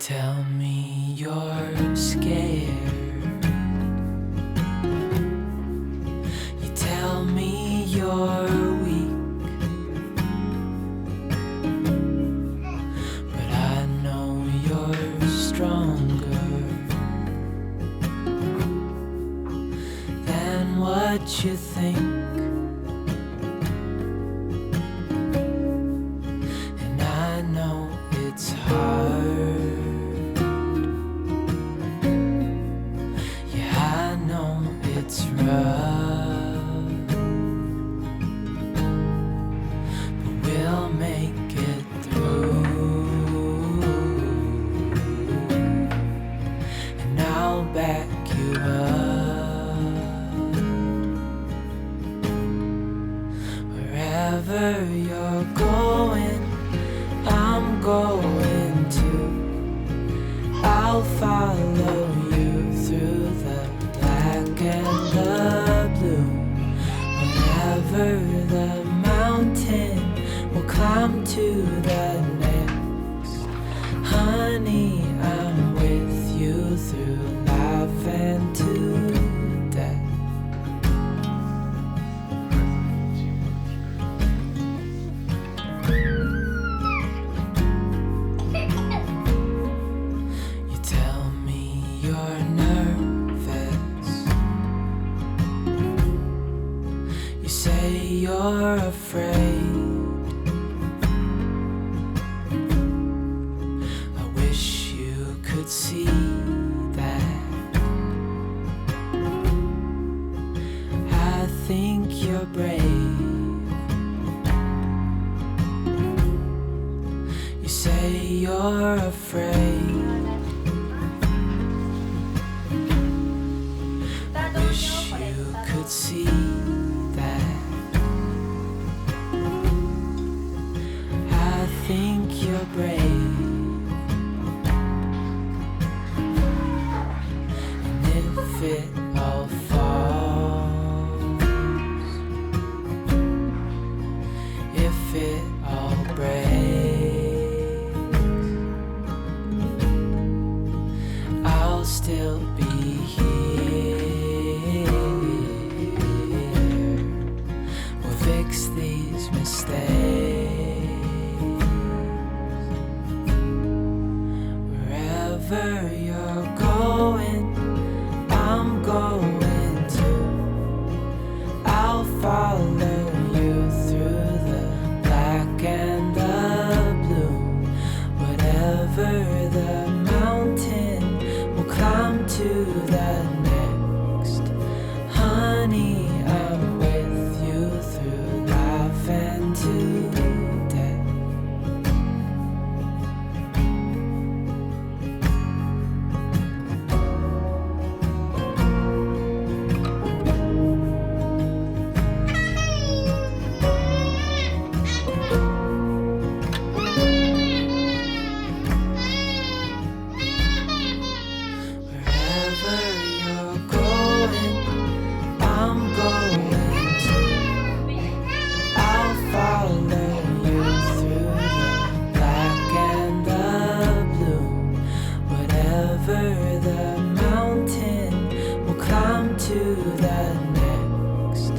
tell me you're scared. You tell me you're weak, but I know you're stronger than what you think. And I know it's hard. It's rough, but we'll make it through, and I'll back you up. Wherever you're going, I'm going to. I'll follow you through the black and the blue. Whatever the mountain, we'll climb to the next. Honey, I'm with you through life and to death. You tell me you're nervous. You say you're afraid. I wish you could see that. I think you're brave. You say you're afraid. I wish you could see that. I think you're brave. And if it all falls, if it all breaks, I'll still be here. We'll fix these mistakes. Wherever you're going, I'm going to. I'll follow you through the black and the blue. Whatever the mountain, we'll climb to the next. Honey, I'm with you through life and to death. Wherever you're going, I'm going to. I'll follow you through the black and the blue. Whatever the mountain, we'll climb to the next.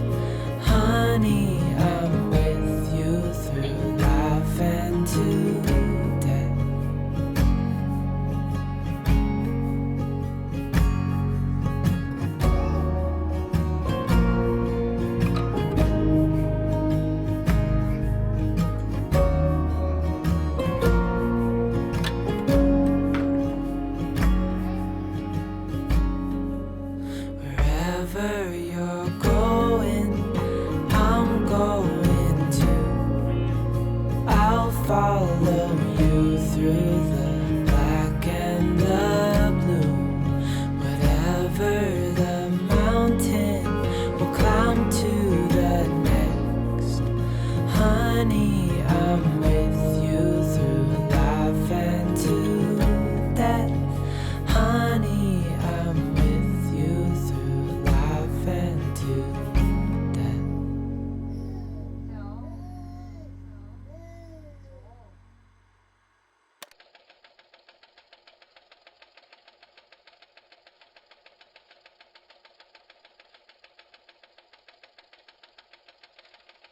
Honey, I'm with you through life and to death. Wherever you're going, I'm going to. I'll follow you through the black and the blue. Whatever the mountain, we'll climb to the next. Honey, I'm with you through life and to death. Honey, I'm with you through life and to